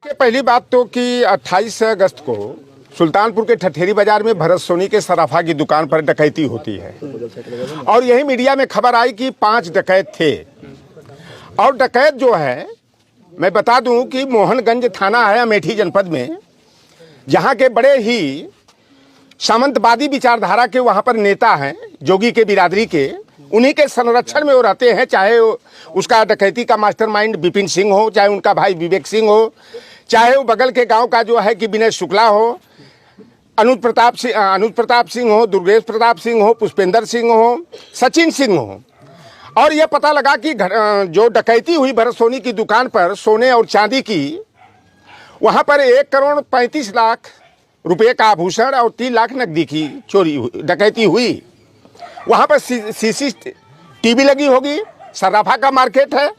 देखिए, पहली बात तो कि 28 अगस्त को सुल्तानपुर के ठठेरी बाजार में भरत सोनी के सराफा की दुकान पर डकैती होती है और यही मीडिया में खबर आई कि 5 डकैत थे। और डकैत जो है, मैं बता दूं कि मोहनगंज थाना है अमेठी जनपद में, जहां के बड़े ही सामंतवादी विचारधारा के वहां पर नेता हैं, जोगी के बिरादरी के, उन्हीं के संरक्षण में वो रहते हैं। चाहे उसका डकैती का मास्टरमाइंड विपिन सिंह हो, चाहे उनका भाई विवेक सिंह हो, चाहे वो बगल के गांव का जो है कि विनय शुक्ला हो, अनुज प्रताप सिंह हो, दुर्गेश प्रताप सिंह हो, पुष्पेंद्र सिंह हो, सचिन सिंह हो। और यह पता लगा कि जो डकैती हुई भरत सोनी की दुकान पर सोने और चांदी की, वहां पर 1,35,00,000 रुपये का आभूषण और 3 लाख नकदी की डकैती हुई। वहाँ पर CCTV लगी होगी, सराफा का मार्केट है,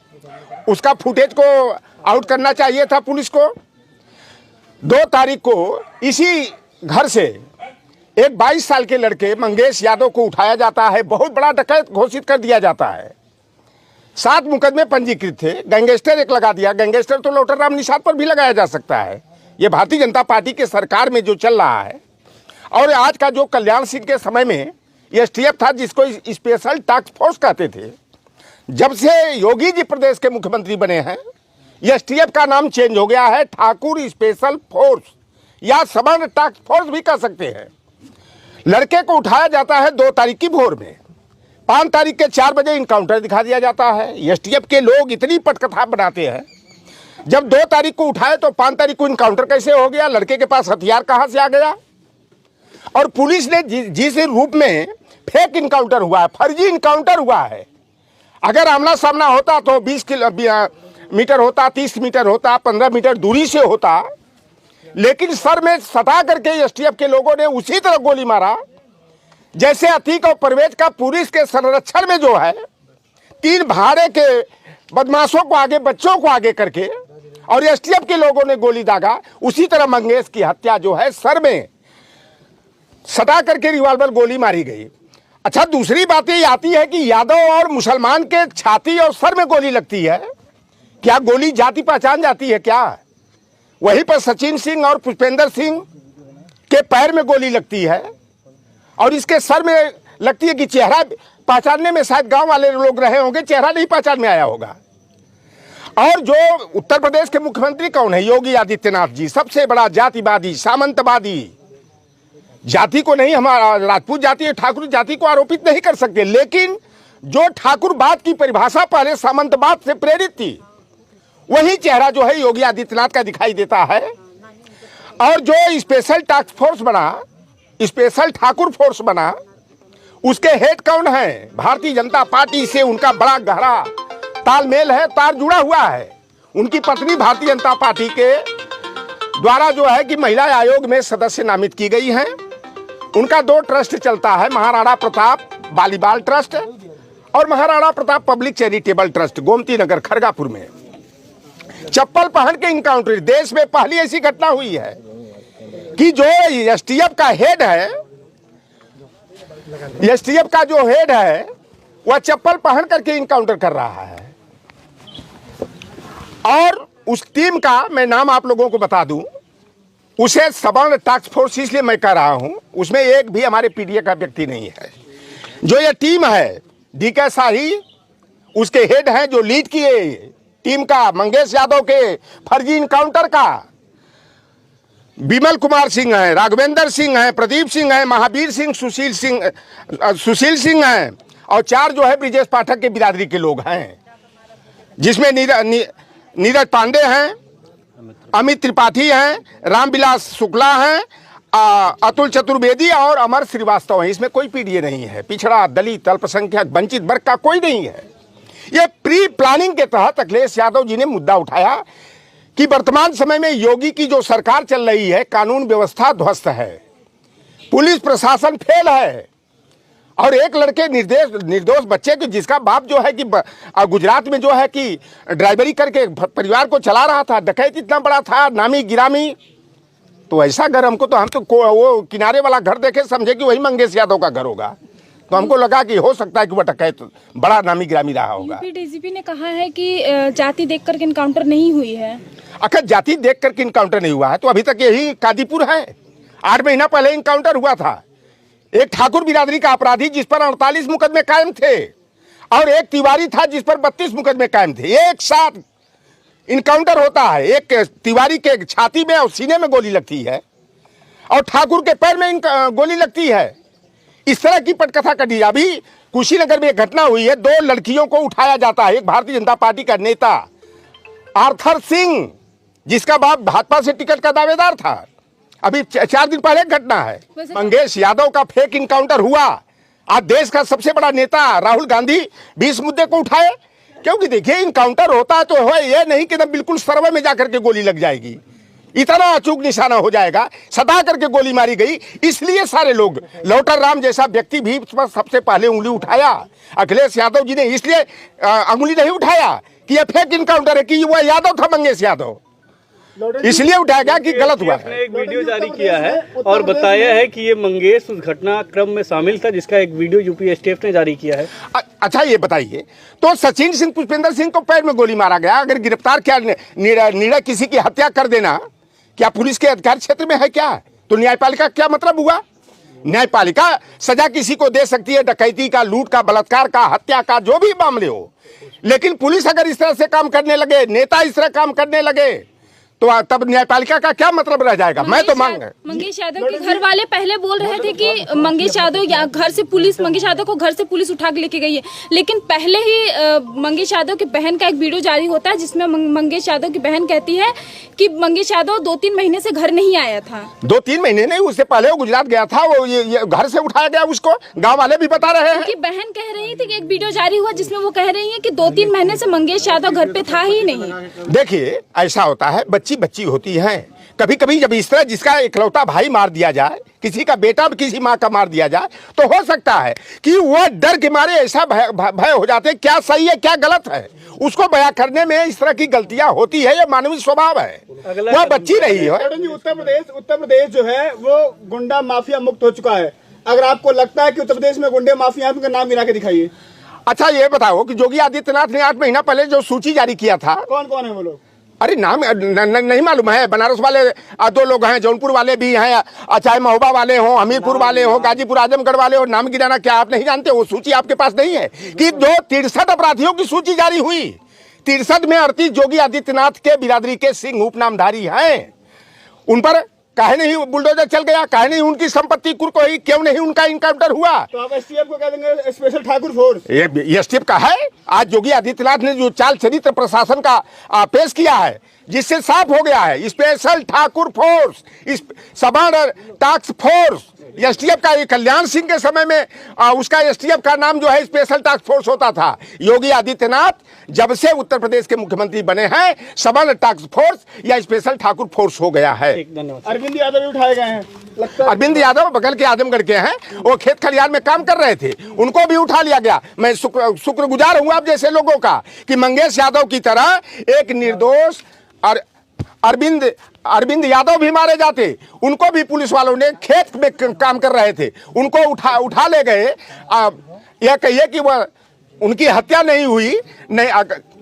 उसका फुटेज को आउट करना चाहिए था पुलिस को। 2 तारीख को इसी घर से एक 22 साल के लड़के मंगेश यादव को उठाया जाता है, बहुत बड़ा डकैत घोषित कर दिया जाता है। 7 मुकदमे पंजीकृत थे, गैंगस्टर एक लगा दिया। गैंगस्टर तो लोटरराम निषाद पर भी लगाया जा सकता है। ये भारतीय जनता पार्टी के सरकार में जो चल रहा है। और आज का जो कल्याण सिंह के समय में STF था, जिसको स्पेशल टास्क फोर्स कहते थे, जब से योगी जी प्रदेश के मुख्यमंत्री बने हैं, STF का नाम चेंज हो गया है, ठाकुर स्पेशल फोर्स या समान टास्क फोर्स भी कह सकते हैं। लड़के को उठाया जाता है 2 तारीख की भोर में, 5 तारीख के 4 बजे इनकाउंटर दिखा दिया जाता है। STF के लोग इतनी पटकथा बनाते हैं, जब 2 तारीख को उठाए तो 5 तारीख को इनकाउंटर कैसे हो गया, लड़के के पास हथियार कहां से आ गया। और पुलिस ने जिस रूप में फेक इनकाउंटर हुआ है, फर्जी इनकाउंटर हुआ है। अगर आमना सामना होता तो 20 मीटर होता, 30 मीटर होता, 15 मीटर दूरी से होता, लेकिन सर में सटा करके STF के लोगों ने उसी तरह गोली मारा जैसे अतीक और परवेज का पुलिस के संरक्षण में जो है 3 भाड़े के बदमाशों को आगे, बच्चों को आगे करके, और STF के लोगों ने गोली दागा। उसी तरह मंगेश की हत्या जो है, सर में सटा करके रिवॉल्वर गोली मारी गई। अच्छा, दूसरी बात ये आती है कि यादव और मुसलमान के छाती और सर में गोली लगती है, क्या गोली जाति पहचान जाती है क्या? वहीं पर सचिन सिंह और पुष्पेंद्र सिंह के पैर में गोली लगती है और इसके सर में लगती है कि चेहरा पहचानने में शायद गांव वाले लोग रहे होंगे, चेहरा नहीं पहचान में आया होगा। और जो उत्तर प्रदेश के मुख्यमंत्री कौन है? योगी आदित्यनाथ जी, सबसे बड़ा जातिवादी, सामंतवादी। जाति को नहीं, हमारा राजपूत जाति, ठाकुर जाति को आरोपित नहीं कर सकते, लेकिन जो ठाकुरवाद की परिभाषा पहले सामंतवाद से प्रेरित थी, वही चेहरा जो है योगी आदित्यनाथ का दिखाई देता है। और जो स्पेशल टास्क फोर्स बना, स्पेशल ठाकुर फोर्स बना, उसके हेड कौन है? भारतीय जनता पार्टी से उनका बड़ा गहरा तालमेल है, तार जुड़ा हुआ है। उनकी पत्नी भारतीय जनता पार्टी के द्वारा जो है कि महिला आयोग में सदस्य नामित की गई हैं। उनका 2 ट्रस्ट चलता है, महाराणा प्रताप बालीबाल ट्रस्ट और Maharana Pratap public charitable trust, Gomti Nagar Khargapur में। चप्पल पहन के इनकाउंटर, देश में पहली ऐसी घटना हुई है कि जो STF का हेड है, STF का जो हेड है, वह चप्पल पहन करके इनकाउंटर कर रहा है। और उस टीम का मैं नाम आप लोगों को बता दूं, उसे सवर्ण टास्क फोर्स इसलिए मैं कह रहा हूं, उसमें एक भी हमारे PDA का व्यक्ति नहीं है। जो ये टीम है, DK शाही उसके हेड हैं, जो लीड किए टीम का, मंगेश यादव के फर्जी इनकाउंटर का। विमल कुमार सिंह है, राघवेंद्र सिंह है, प्रदीप सिंह है, महावीर सिंह, सुशील सिंह हैं, और 4 जो है ब्रिजेश पाठक के बिरादरी के लोग हैं, जिसमें नीरज पांडे हैं, अमित त्रिपाठी हैं, रामविलास शुक्ला हैं, अतुल चतुर्वेदी और अमर श्रीवास्तव हैं। इसमें कोई PDA नहीं है, पिछड़ा, दलित, अल्पसंख्यक, वंचित वर्ग का कोई नहीं है। ये प्री प्लानिंग के तहत अखिलेश यादव जी ने मुद्दा उठाया कि वर्तमान समय में योगी की जो सरकार चल रही है, कानून व्यवस्था ध्वस्त है, पुलिस प्रशासन फेल है, और एक लड़के निर्दोष बच्चे के, जिसका बाप जो है कि गुजरात में जो है कि ड्राइवरी करके परिवार को चला रहा था, डकैत इतना बड़ा था, नामी गिरामी। तो ऐसा घर हमको तो, हम तो वो किनारे वाला घर देखे समझे कि वही मंगेश यादव का घर होगा। तो हमको लगा कि हो सकता है कि वह डकैत बड़ा नामी गिरामी रहा होगा। यूपी डीजीपी ने कहा है कि जाति देखकर इनकाउंटर नहीं हुई है। अगर जाति देख करके इनकाउंटर नहीं हुआ है तो अभी तक यही कादीपुर है। 8 महीना पहले इनकाउंटर हुआ था। एक ठाकुर बिरादरी का अपराधी जिस पर 48 मुकदमे कायम थे और एक तिवारी था जिस पर 32 मुकदमे कायम थे। एक साथ इनकाउंटर होता है। एक तिवारी के छाती में और सीने में गोली लगती है और ठाकुर के पैर में गोली लगती है। इस तरह की पटकथा कटी। अभी कुशीनगर में एक घटना हुई है। 2 लड़कियों को उठाया जाता है। एक भारतीय जनता पार्टी का नेता आर्थर सिंह जिसका बाप भाजपा से टिकट का दावेदार था। अभी 4 दिन पहले घटना है। मंगेश यादव का फेक इनकाउंटर हुआ। आज देश का सबसे बड़ा नेता राहुल गांधी भी इस मुद्दे को उठाए, क्योंकि देखिए इनकाउंटर होता तो है ये नहीं कि बिल्कुल सर्वे में जाकर के गोली लग जाएगी, इतना अचूक निशाना हो जाएगा। सदा करके गोली मारी गई। इसलिए सारे लोग, लौटर राम जैसा व्यक्ति भी इस पर सबसे पहले उंगली उठाया। अखिलेश यादव जी ने इसलिए उंगली नहीं उठाया कि यह फेक इनकाउंटर है कि वह यादव था मंगेश यादव, इसलिए उठाया गया कि गलत हुआ है। एक वीडियो जारी किया है और बताया है कि ये मंगेश उस घटनाक्रम में शामिल था जिसका एक वीडियो यूपी एसटीएफ ने जारी किया है। अच्छा ये बताइए, तो सचिन सिंह पुष्पेंद्र सिंह को पैर में गोली मारा गया, अगर गिरफ्तार क्या निर्णय किसी की हत्या कर देना क्या पुलिस के अधिकार क्षेत्र में है क्या? तो न्यायपालिका क्या मतलब हुआ? न्यायपालिका सजा किसी को दे सकती है, डकैती का, लूट का, बलात्कार का, हत्या का, जो भी मामले हो। लेकिन पुलिस अगर इस तरह से काम करने लगे, नेता इस तरह काम करने लगे, तो तब न्यायपालिका का क्या मतलब रह जाएगा? मैं तो मंगेश यादव के घर वाले पहले बोल रहे थे कि मंगेश यादव मंगेश यादव को घर से पुलिस उठा के लेके गई है, लेकिन पहले ही मंगेश यादव की बहन का एक वीडियो जारी होता है जिसमें मंगेश यादव की बहन कहती है कि मंगेश यादव 2-3 महीने से घर नहीं आया था। 2-3 महीने नहीं, उससे पहले वो गुजरात गया था। वो ये घर से उठाया गया उसको, गाँव वाले भी बता रहे हैं कि बहन कह रही थी कि एक वीडियो जारी हुआ जिसमें वो कह रही है कि 2-3 महीने से मंगेश यादव घर पे था ही नहीं। देखिए ऐसा होता है, बच्ची होती है। कभी कभी जब इस तरह जिसका इकलौता भाई मार दिया जाए, किसी का बेटा किसी माँ का मार दिया जाए, तो हो सकता है कि वह डर के मारे ऐसा भय हो जाते हैं, क्या सही है क्या गलत है, उसको बयां करने में इस तरह की गलतियां होती है। ये मानवीय स्वभाव है। वह बच्ची रही है। उत्तर प्रदेश जो है वो गुंडा माफिया मुक्त हो चुका है। अगर आपको लगता है कि उत्तर प्रदेश में गुंडे माफिया, उनका नाम गिना के दिखाइए। अच्छा ये बताओ कि योगी आदित्यनाथ ने 8 महीना पहले जो सूची जारी किया था, कौन कौन है वो लोग? अरे नाम नहीं मालूम है? बनारस वाले 2 लोग हैं, जौनपुर वाले भी हैं, चाहे महोबा वाले हो, हमीरपुर वाले हो, गाजीपुर आजमगढ़ वाले हो। नाम गिराना क्या आप नहीं जानते? वो सूची आपके पास नहीं है कि जो 63 अपराधियों की सूची जारी हुई, 63 में 38 योगी आदित्यनाथ के बिरादरी के सिंह उपनामधारी हैं। उन पर काहे नहीं बुलडोजर चल गया? काहे नहीं उनकी संपत्ति कुर्क हुई? क्यों नहीं उनका इनकाउंटर हुआ? तो आप एसटीएफ को कह देंगे स्पेशल ठाकुर फोर्स। ये एसटीएफ का है। आज योगी आदित्यनाथ ने जो चाल चरित्र प्रशासन का पेश किया है, जिससे साफ हो गया है, स्पेशल ठाकुर फोर्स, सबार्ड टास्क फोर्स। एसटीएफ का कल्याण सिंह के समय में उसका एसटीएफ का नाम जो है स्पेशल टास्क फोर्स होता था। योगी आदित्यनाथ जब से उत्तर प्रदेश के मुख्यमंत्री बने हैं, सबार्ड टास्क फोर्स या स्पेशल ठाकुर फोर्स हो गया है। अरविंद यादव भी उठाए गए हैं, लगता है। अरविंद यादव बगल के आजमगढ़ के हैं, वो खेत खलिहान में काम कर रहे थे, उनको भी उठा लिया गया। मैं शुक्रगुजार हूं आप जैसे लोगों का कि मंगेश यादव की तरह एक निर्दोष और अरविंद यादव भी मारे जाते। उनको भी पुलिस वालों ने खेत में काम कर रहे थे, उनको उठा ले गए। यह कहिए कि वह उनकी हत्या नहीं हुई, नहीं,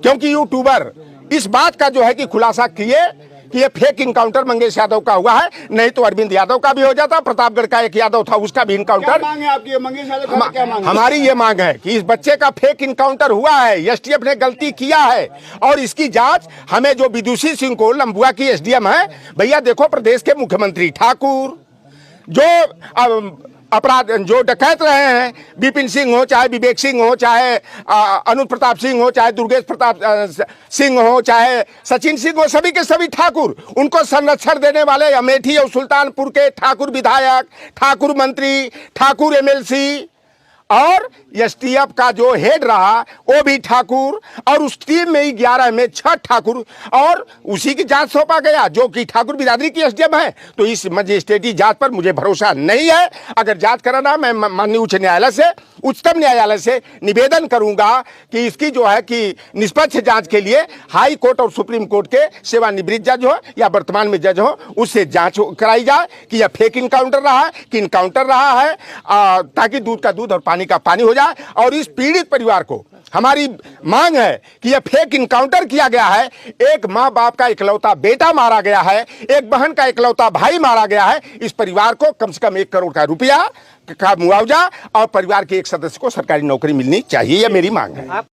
क्योंकि यूट्यूबर इस बात का जो है कि खुलासा किए कि ये फेक इनकाउंटर मंगेश यादव का हुआ है। नहीं तो अरविंद यादव का भी हो जाता, प्रतापगढ़ का एक यादव था उसका भी इनकाउंटर। क्या मांग है आपकी मंगेश यादव का? क्या मांग है? हमारी ये मांग है कि इस बच्चे का फेक इनकाउंटर हुआ है, एसटीएफ ने गलती किया है और इसकी जांच हमें जो विदुषी सिंह को, लंबुआ की एसडीएम है, भैया देखो प्रदेश के मुख्यमंत्री ठाकुर जो अपराध जो डकैत रहे हैं, विपिन सिंह हो, चाहे विवेक सिंह हो, चाहे अनुप प्रताप सिंह हो, चाहे दुर्गेश प्रताप सिंह हो, चाहे सचिन सिंह हो, सभी के सभी ठाकुर, उनको संरक्षण देने वाले अमेठी और सुल्तानपुर के ठाकुर विधायक, ठाकुर मंत्री, ठाकुर एमएलसी और एसटीएफ का जो हेड रहा वो भी ठाकुर, और उस टीम में ही 11 में 6 ठाकुर, और उसी की जांच सौंपा गया जो कि ठाकुर बिरादरी की एसडीएम है। तो इस मजिस्ट्रेटी जांच पर मुझे भरोसा नहीं है। अगर जांच कराना, मैं माननीय उच्च न्यायालय से, उच्चतम न्यायालय से निवेदन करूंगा कि इसकी जो है कि निष्पक्ष जांच के लिए हाई कोर्ट और सुप्रीम कोर्ट के सेवानिवृत्त जज हो या वर्तमान में जज हो, उससे जांच कराई जाए कि यह फेक इनकाउंटर रहा है कि इनकाउंटर रहा है, ताकि दूध का दूध और पानी का पानी हो जाए। और इस पीड़ित परिवार को हमारी मांग है कि यह फेक इनकाउंटर किया गया है, एक माँ बाप का इकलौता बेटा मारा गया है, एक बहन का इकलौता भाई मारा गया है। इस परिवार को कम से कम 1 करोड़ का रुपया का मुआवजा और परिवार के एक सदस्य को सरकारी नौकरी मिलनी चाहिए, यह मेरी मांग है।